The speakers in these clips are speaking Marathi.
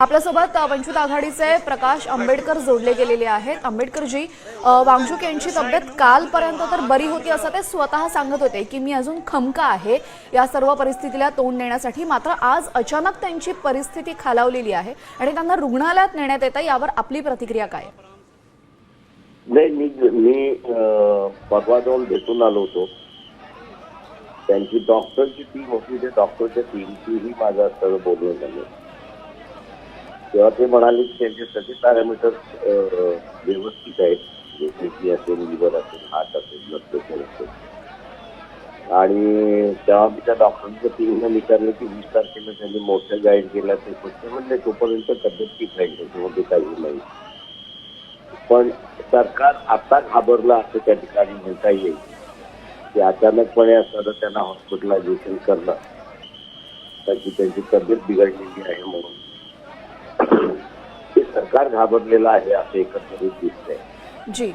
आपल्यासोबत वंचित आघाडीचे प्रकाश आंबेडकर जोडले गेलेले आहेत। आंबेडकरजी, वांगचूक यांची तब्येत कालपर्यंत तर बरी होती असं ते स्वतः सांगत होते की मी अजून खमका आहे या सर्व परिस्थितीला तोंड देण्यासाठी। मात्र आज अचानक त्यांची परिस्थिती खालावलेली आहे आणि त्यांना रुग्णालयात नेण्यात येतं। यावर आपली प्रतिक्रिया काय? नाही, मी परवा जाऊन भेटून आलो होतो। त्यांची डॉक्टरची टीम होती, त्या डॉक्टरच्या टीमचीही माझं सगळं बोलणं झालं। तेव्हा ते म्हणाले की त्यांचे सगळे पॅरामीटर्स व्यवस्थित आहेत, जसे की असेल लिव्हर असेल, हार्ट असेल, ब्लड प्रेशर असेल। आणि तेव्हा मी त्या डॉक्टरच्या टीमने विचारलं की 20 तारखेला त्यांनी मोठं गाईड केलं, ते फक्त म्हणजे तोपर्यंत तब्येत ठीक राहील, त्याच्यामध्ये काही नाही। पण सरकार आता घाबरलं असं त्या ठिकाणी म्हणता येईल की अचानकपणे असं त्यांना हॉस्पिटलायझेशन करणं, त्याची त्यांची तब्येत बिघडलेली आहे म्हणून हे सरकार घाबरलेलं आहे असं एकंदरीत दिसतंय। जी,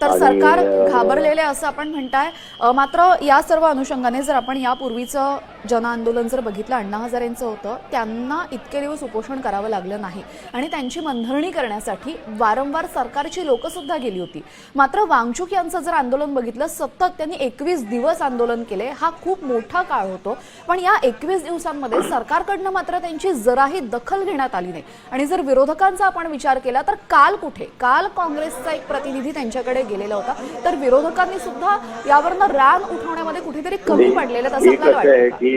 तर सरकार घाबरलेले असं आपण म्हणताय। मात्र या सर्व अनुषंगाने जर आपण यापूर्वीचं जन आंदोलन जर बघितलं, अण्णा हजारेंचं होतं, त्यांना इतके दिवस उपोषण करावं लागलं नाही आणि त्यांची मनधरणी करण्यासाठी वारंवार सरकारची लोक सुद्धा गेली होती। मात्र वांगचूक यांचं जर आंदोलन बघितलं, सतत त्यांनी 21 दिवस आंदोलन केले। हा खूप मोठा काळ होतो, पण या 21 दिवसांमध्ये सरकारकडनं मात्र त्यांची जराही दखल घेण्यात आली नाही। आणि जर विरोधकांचा आपण विचार केला तर काल कुठे, काल काँग्रेसचा एक प्रतिनिधी त्यांच्याकडे गेलेला होता, तर विरोधकांनी सुद्धा यावरनं राग उठवण्यामध्ये कुठेतरी कमी पडलेलं असं आपल्याला वाटतं।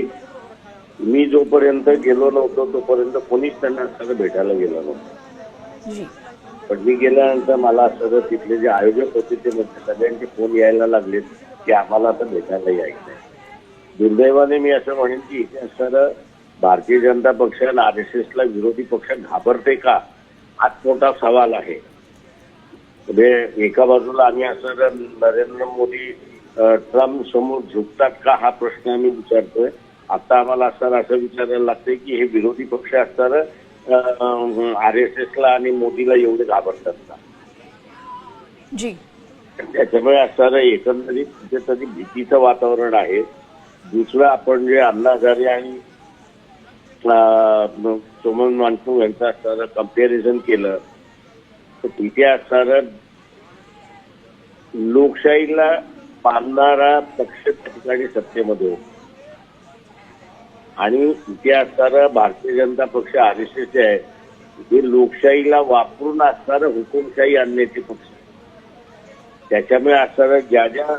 मी जोपर्यंत गेलो नव्हतो तोपर्यंत कोणीच त्यांना सगळं भेटायला गेलं नव्हतं। पण मी गेल्यानंतर मला सगळं तिथले जे आयोजक होते ते सगळ्यांचे फोन यायला लागले की आम्हाला आता भेटायला यायचं आहे। दुर्दैवाने मी असं म्हणेन की इथे असणारं भारतीय जनता पक्ष आणि RSSला विरोधी पक्ष घाबरते का, हाच मोठा सवाल आहे। म्हणजे एका बाजूला आम्ही असं नरेंद्र मोदी ट्रम्प समोर झुकतात का हा प्रश्न आम्ही विचारतोय। आता आम्हाला असं विचारायला लागतंय की हे विरोधी पक्ष असणारं RSSला आणि मोदीला एवढे घाबरतात का। जी, त्याच्यामुळे असणारं एकंदरीत कुठेतरी भीतीचं वातावरण आहे। दुसरं, आपण जे अण्णा हजारे आणि सोमन वांगचूक यांचं असणारं कम्पॅरिझन केलं तर तिथे असणारं लोकशाहीला पाळणारा पक्ष त्या ठिकाणी सत्तेमध्ये होता आणि इथे असणारं भारतीय जनता पक्ष RSS आहे, हे लोकशाहीला वापरून असणारं हुकुमशाही आणण्याचे पक्ष। त्याच्यामुळे असणारं ज्या ज्या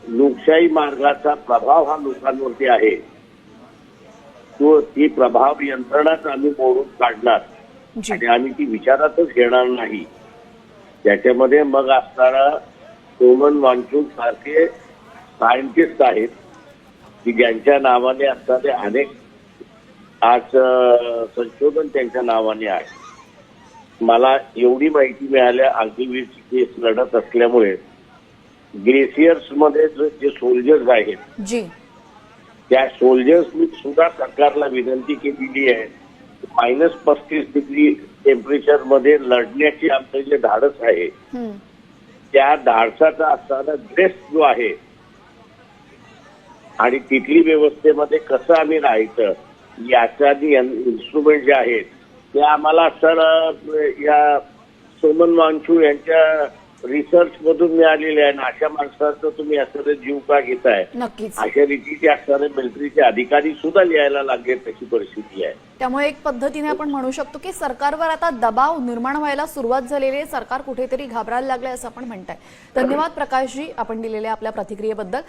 लोकशाही मार्गाचा प्रभाव हा लोकांवरती आहे तो ती प्रभाव यंत्रणाच आम्ही मोडून काढणार आणि आम्ही ती विचारातच घेणार नाही। त्याच्यामध्ये मग असणारा सोमन वांगचूक सारखे सायंटिस्ट आहेत की ज्यांच्या नावाने असणारे अनेक आज संशोधन त्यांच्या नावाने आहे। मला एवढी माहिती मिळाल्या, अग्निवीरची केस लढत असल्यामुळे ग्लेशियर्स मध्ये जे सोल्जर्स आहेत त्या सोल्जर्सनी सुद्धा सरकारला विनंती केलेली आहे -35 डिग्री टेम्परेचर मध्ये लढण्याची आमचं जे धाडस आहे त्या धाडसाचा असणारा ड्रेस जो आहे आणि तिथली व्यवस्थेमध्ये कसं आम्ही राहायचं याच्या इन्स्ट्रुमेंट जे आहेत ते आम्हाला असणारं या सोमन वांगचूक यांच्या रिसर्च मधून मिळालेले आहे। अशा माणसाचं तुम्ही असणारं जीव का घेताय, अशा रीतीचे असणारे मिलिटरीचे अधिकारी सुद्धा लिहायला लागले, तशी परिस्थिती आहे। त्यामुळे एक पद्धतीने आपण म्हणू शकतो की सरकारवर आता दबाव निर्माण व्हायला सुरुवात झालेली आहे, सरकार कुठेतरी घाबरायला लागले असं आपण म्हणताय। धन्यवाद प्रकाशजी, आपण दिलेल्या आपल्या प्रतिक्रियेबद्दल।